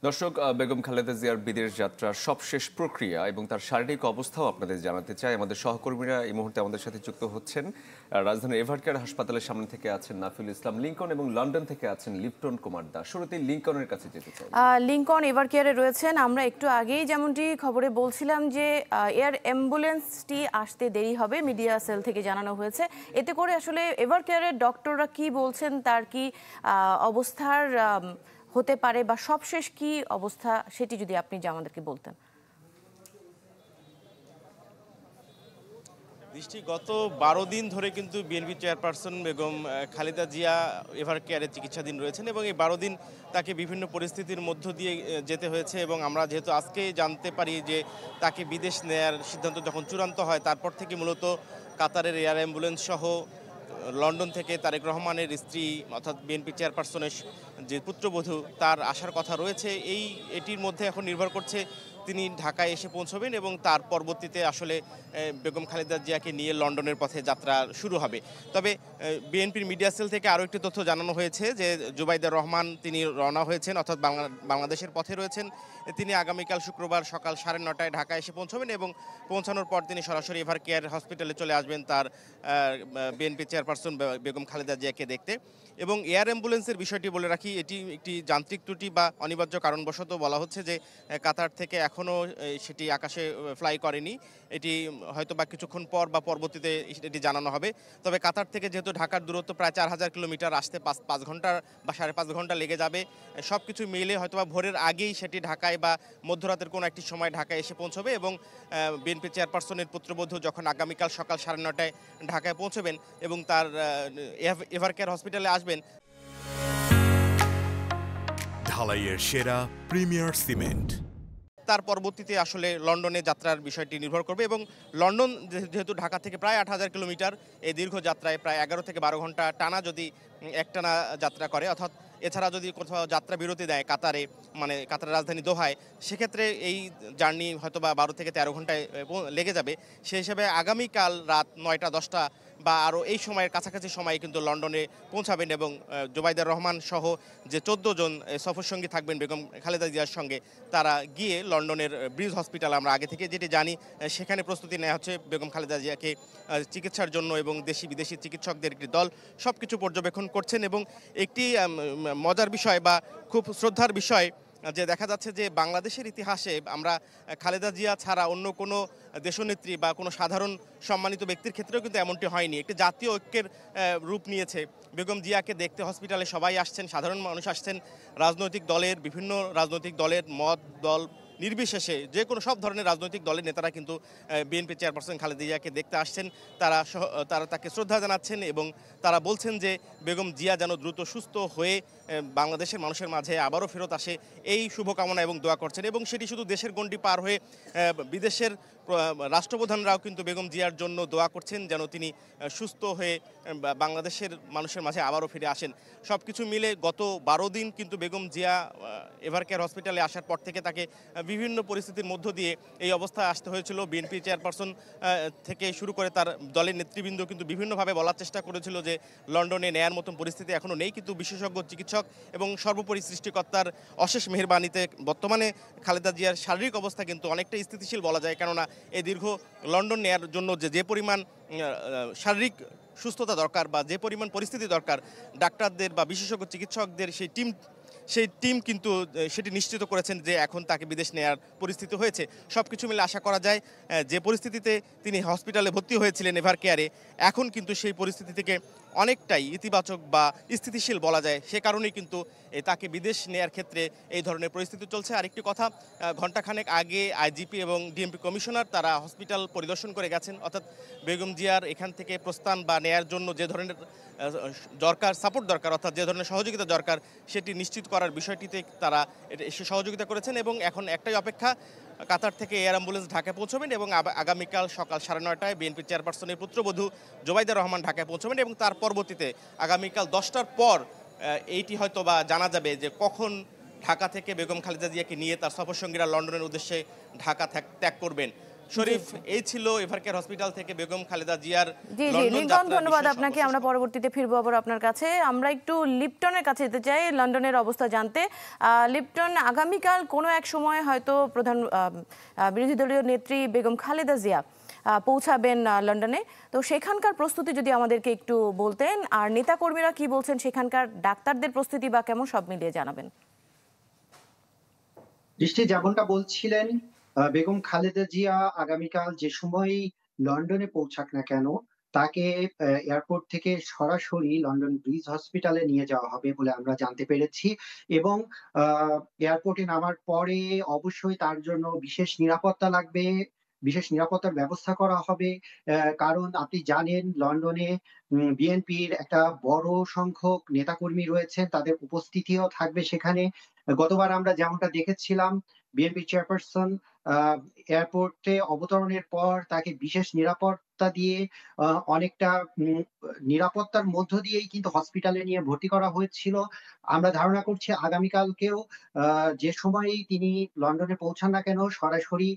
দর্শক, বেগম খালেদা জিয়ার বিদেশ যাত্রার সবশেষ প্রক্রিয়া এবং তার শারীরিক অবস্থাও আপনাদের জানাতে চাই। আমাদের সহকর্মীরা এই মুহূর্তে আমাদের সাথে যুক্ত হচ্ছেন। রাজধানীর এভারকেয়ার হাসপাতালের সামনে থেকে আছেন নাফিল ইসলাম লিংকন এবং লন্ডন থেকে আছেন লিপটন কুমার দাস। শুরুতেই লিংকনের কাছে যেতে চাই। লিংকন এভারকেয়ারে রয়েছেন। আমরা একটু আগেই যেমনটি খবরে বলছিলাম যে এয়ার অ্যাম্বুলেন্সটি আসতে দেরি হবে, মিডিয়া সেল থেকে জানানো হয়েছে। এতে করে আসলে এভারকেয়ারের ডক্টররা কি বলছেন, তার কি অবস্থার হতে পারে বা সবশেষ কি অবস্থা, সেটি যদি আপনি আমাদেরকে বলতেন। দৃষ্টি গত 12 দিন ধরে কিন্তু বিএনপি চেয়ারপারসন বেগম খালেদা জিয়া এভারকেয়ারে চিকিৎসাধীন রয়েছেন এবং এই 12 দিন তাকে বিভিন্ন পরিস্থিতির মধ্য দিয়ে যেতে হয়েছে। এবং আমরা যেহেতু আজকে জানতে পারি যে তাকে বিদেশ নেয়ার সিদ্ধান্ত যখন চূড়ান্ত হয়, তারপর থেকে মূলত কাতারের এয়ার অ্যাম্বুলেন্স সহ লন্ডন থেকে তারেক রহমানের স্ত্রী অর্থাৎ বিএনপি চেয়ারপারসনের যে পুত্রবধূ তার আসার কথা রয়েছে। এটির মধ্যে এখন নির্ভর করছে তিনি ঢাকায় এসে পৌঁছবেন এবং তার পরবর্তীতে আসলে বেগম খালেদা জিয়াকে নিয়ে লন্ডনের পথে যাত্রা শুরু হবে। তবে বিএনপির মিডিয়া সেল থেকে আরও একটি তথ্য জানানো হয়েছে যে জুবাইদুর রহমান তিনি রওনা হয়েছেন, অর্থাৎ বাংলাদেশের পথে রয়েছেন। তিনি আগামীকাল শুক্রবার সকাল 9:30টায় ঢাকায় এসে পৌঁছবেন এবং পৌঁছানোর পর তিনি সরাসরি এভারকেয়ার হসপিটালে চলে আসবেন তার বিএনপি চেয়ারপারসন বেগম খালেদা জিয়াকে দেখতে। এবং এয়ার অ্যাম্বুলেন্সের বিষয়টি বলে রাখি, এটি একটি যান্ত্রিক ত্রুটি বা অনিবার্য কারণবশত বলা হচ্ছে যে কাতার থেকে এখনও সেটি আকাশে ফ্লাই করেনি। এটি হয়তো বা কিছুক্ষণ পর বা পরবর্তীতে এটি জানানো হবে। তবে কাতার থেকে যেহেতু ঢাকার দূরত্ব প্রায় 4000 কিলোমিটার, আসতে 5 ঘন্টা বা 5.5 ঘন্টা লেগে যাবে। সব কিছু মিলে হয়তো বা ভোরের আগেই সেটি ঢাকায় বা মধ্যরাতের কোনো একটি সময় ঢাকায় এসে পৌঁছবে এবং বিএনপি চেয়ারপারসনের পুত্রবধূ যখন আগামীকাল সকাল 9:30টায় ঢাকায় পৌঁছবেন এবং তার এভারকেয়ার হসপিটালে আসবেন। ঢালাইয়ের সেরা প্রিমিয়ার সিমেন্ট। তার পরবর্তীতে আসলে লন্ডনে যাত্রার বিষয়টি নির্ভর করবে এবং লন্ডন যেহেতু ঢাকা থেকে প্রায় 8000 কিলোমিটার, এই দীর্ঘ যাত্রায় প্রায় 11 থেকে 12 ঘন্টা টানা যদি একটানা যাত্রা করে, অর্থাৎ এছাড়া যদি কোথাও যাত্রা বিরতি দেয় কাতারে, মানে কাতারের রাজধানী দোহায়, সেক্ষেত্রে এই জার্নি হয়তো বা 12 থেকে 13 ঘন্টায় লেগে যাবে। সেই হিসাবে আগামীকাল রাত 9টা-10টা বা আরও এই সময়ের কাছাকাছি সময়ে কিন্তু লন্ডনে পৌঁছাবেন এবং জুবাইদুর রহমান সহ যে 14 জন সফরসঙ্গী থাকবেন বেগম খালেদা জিয়ার সঙ্গে, তারা গিয়ে লন্ডনের ব্রিজ হসপিটাল, আমরা আগে থেকে যেটি জানি, সেখানে প্রস্তুতি নেওয়া হচ্ছে বেগম খালেদা জিয়াকে চিকিৎসার জন্য এবং দেশি বিদেশি চিকিৎসকদের একটি দল সব কিছু পর্যবেক্ষণ করছেন। এবং একটি মজার বিষয় বা খুব শ্রদ্ধার বিষয় যে দেখা যাচ্ছে যে বাংলাদেশের ইতিহাসে আমরা খালেদা জিয়া ছাড়া অন্য কোনো দেশনেত্রী বা কোনো সাধারণ সম্মানিত ব্যক্তির ক্ষেত্রেও কিন্তু এমনটি হয়নি। একটি জাতীয় ঐক্যের রূপ নিয়েছে। বেগম জিয়াকে দেখতে হসপিটালে সবাই আসছেন, সাধারণ মানুষ আসছেন, বিভিন্ন রাজনৈতিক দলের মত দল নির্বিশেষে যে কোনো সব ধরনের রাজনৈতিক দলের নেতারা কিন্তু বিএনপি চেয়ারপারসন খালেদা জিয়াকে দেখতে আসছেন। তারা তাকে শ্রদ্ধা জানাচ্ছেন এবং তারা বলছেন যে বেগম জিয়া যেন দ্রুত সুস্থ হয়ে বাংলাদেশের মানুষের মাঝে আবারও ফেরত আসে, এই শুভকামনা এবং দোয়া করছেন। এবং সেটি শুধু দেশের গণ্ডি পার হয়ে বিদেশের রাষ্ট্রপ্রধানরাও কিন্তু বেগম জিয়ার জন্য দোয়া করছেন যেন তিনি সুস্থ হয়ে বাংলাদেশের মানুষের মাঝে আবারও ফিরে আসেন। সব কিছু মিলে গত 12 দিন কিন্তু বেগম জিয়া এভারকেয়ার হসপিটালে আসার পর থেকে তাকে বিভিন্ন পরিস্থিতির মধ্য দিয়ে এই অবস্থায় আসতে হয়েছিল। বিএনপি চেয়ারপারসন থেকে শুরু করে তার দলের নেতৃবৃন্দ কিন্তু বিভিন্নভাবে বলার চেষ্টা করেছিল যে লন্ডনে নেয়ার মতন পরিস্থিতি এখনও নেই, কিন্তু বিশেষজ্ঞ চিকিৎসক এবং সর্বোপরি সৃষ্টিকর্তার অশেষ মেহেরবানিতে বর্তমানে খালেদা জিয়ার শারীরিক অবস্থা কিন্তু অনেকটা স্থিতিশীল বলা যায়। কেননা এই দীর্ঘ লন্ডন নেয়ার জন্য যে পরিমাণ শারীরিক সুস্থতা দরকার বা যে পরিমাণ পরিস্থিতি দরকার, ডাক্তারদের বা বিশেষজ্ঞ চিকিৎসকদের সেই টিম কিন্তু সেটি নিশ্চিত করেছেন যে এখন তাকে বিদেশ নেয়ার পরিস্থিতি হয়েছে। সব কিছু মিলে আশা করা যায় যে পরিস্থিতিতে তিনি হসপিটালে ভর্তি হয়েছিলেন এভারকেয়ারে, এখন কিন্তু সেই পরিস্থিতি থেকে অনেকটাই ইতিবাচক বা স্থিতিশীল বলা যায়। সে কারণেই কিন্তু তাকে বিদেশ নেয়ার ক্ষেত্রে এই ধরনের পরিস্থিতি চলছে। আরেকটি কথা, ঘণ্টাখানেক আগে আইজিপি এবং ডিএমপি কমিশনার তারা হসপিটাল পরিদর্শন করে গেছেন, অর্থাৎ বেগম জিয়ার এখান থেকে প্রস্থান বা নেয়ার জন্য যে ধরনের দরকার সাপোর্ট দরকার, অর্থাৎ যে ধরনের সহযোগিতা দরকার, সেটি নিশ্চিত করার বিষয়টিতে তারা এসে সহযোগিতা করেছেন। এবং এখন একটাই অপেক্ষা, কাতার থেকে এয়ার অ্যাম্বুলেন্স ঢাকায় পৌঁছবেন এবং আগামীকাল সকাল 9:30টায় বিএনপি চেয়ারপারসনের পুত্রবধূ জুবাইদুর রহমান ঢাকায় পৌঁছবেন এবং তার পরবর্তীতে আগামীকাল 10টার পর এইটি হয়তো বা জানা যাবে যে কখন ঢাকা থেকে বেগম খালেদা জিয়াকে নিয়ে তার সফরসঙ্গীরা লন্ডনের উদ্দেশ্যে ঢাকা ত্যাগ করবেন। শরীফ, এই ছিল এভারকেয়ার হসপিটাল থেকে বেগম খালেদা জিয়ার জি জি লন্ডন লিঙ্কন, যাত্রার ধন্যবাদ বিশেষ আপনাকে। সর্বশেষ আমরা পরবর্তীতে ফিরবো আবার আপনার কাছে। আমরা একটু লিপটনের কাছে যেতে চাই, লন্ডনের অবস্থা জানতে। লিপটন, আগামীকাল কোনো এক সময় হয়তো প্রধান বিরোধী দলীয় নেত্রী বেগম খালেদা জিয়া পৌঁছাবেন লন্ডনে, তো সেখানকার প্রস্তুতি যদি আমাদেরকে একটু বলতেন, আর নেতাকর্মীরা কি বলছেন, সেখানকার ডাক্তারদের প্রস্তুতি বা কেমন, সব মিলিয়ে জানাবেন। দৃষ্টি যেমনটা বলছিলেন, বেগম খালেদা জিয়া আগামীকাল যে সময়ই লন্ডনে পৌঁছাক না কেন, তাকে এয়ারপোর্ট থেকে সরাসরি লন্ডন ব্রিজ হসপিটালে নিয়ে যাওয়া হবে বলে আমরা জানতে পেরেছি। এবং এয়ারপোর্টে নামার পরে অবশ্যই তার জন্য বিশেষ নিরাপত্তা লাগবে, বিশেষ নিরাপত্তার ব্যবস্থা করা হবে। কারণ আপনি জানেন লন্ডনে বিএনপির একটা বড় সংখ্যক নেতাকর্মী রয়েছেন, তাদের উপস্থিতিও থাকবে সেখানে। গতবার আমরা যেমনটা দেখেছিলাম, বিএনপি চেয়ারপারসন এয়ারপোর্টে অবতরণের পর তাকে বিশেষ নিরাপত্তা দিয়ে অনেকটা নিরাপত্তার মধ্য দিয়েই কিন্তু হসপিটালে নিয়ে ভর্তি করা হয়েছিল। আমরা ধারণা করছি আগামীকালকেও যে সময়ই তিনি লন্ডনে পৌঁছান না কেন, সরাসরি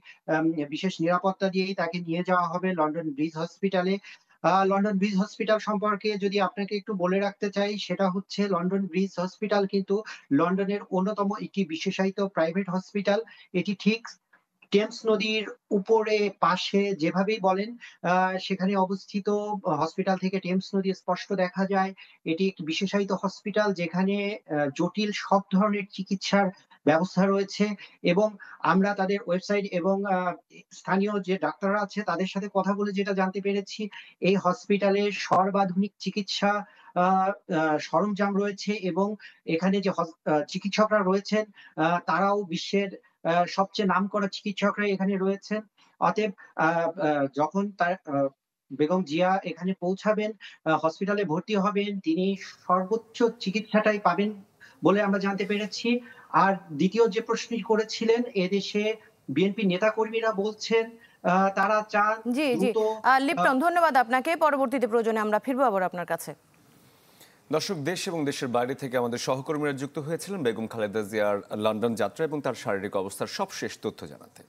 বিশেষ নিরাপত্তা দিয়েই তাকে নিয়ে যাওয়া হবে লন্ডন ব্রিজ হসপিটালে। লন্ডন ব্রিজ হসপিটাল সম্পর্কে যদি আপনাকে একটু বলে রাখতে চাই, সেটা হচ্ছে লন্ডন ব্রিজ হসপিটাল কিন্তু লন্ডনের অন্যতম একটি বিশেষায়িত প্রাইভেট হসপিটাল। এটি ঠিক টেমস নদীর উপরে পাশে যেভাবেই বলেন সেখানে অবস্থিত। হসপিটাল থেকে টেমস নদী স্পষ্ট দেখা যায়। এটি একটি বিশেষায়িত হসপিটাল যেখানে জটিল সব ধরনের চিকিৎসার ব্যবস্থা রয়েছে। এবং আমরা তাদের ওয়েবসাইট এবং স্থানীয় যে ডাক্তাররা আছে তাদের সাথে কথা বলে যেটা জানতে পেরেছি, এই হসপিটালে সর্বাধুনিক চিকিৎসা সরঞ্জাম রয়েছে। এবং এখানে যে চিকিৎসকরা রয়েছেন তারাও বিশ্বের সবচেয়ে নামকরা চিকিৎসকরা এখানে রয়েছেন। অতএব যখন তার বেগম জিয়া এখানে পৌঁছাবেন, হসপিটালে ভর্তি হবেন, তিনি সর্বোচ্চ চিকিৎসাটাই পাবেন বলে আমরা জানতে পেরেছি। আর দ্বিতীয় যে প্রশ্নটি করেছিলেন, এদেশে বিএনপি নেতাকর্মীরা বলছেন তারা চান জি জি লিপটন, ধন্যবাদ আপনাকে। পরবর্তীতে প্রয়োজনে আমরা ফিরবো আবার আপনার কাছে। দর্শক, দেশ এবং দেশের বাইরে থেকে আমাদের সহকর্মীরা যুক্ত হয়েছিলেন বেগম খালেদা জিয়ার লন্ডন যাত্রা এবং তার শারীরিক অবস্থার সবশেষ তথ্য জানাতে।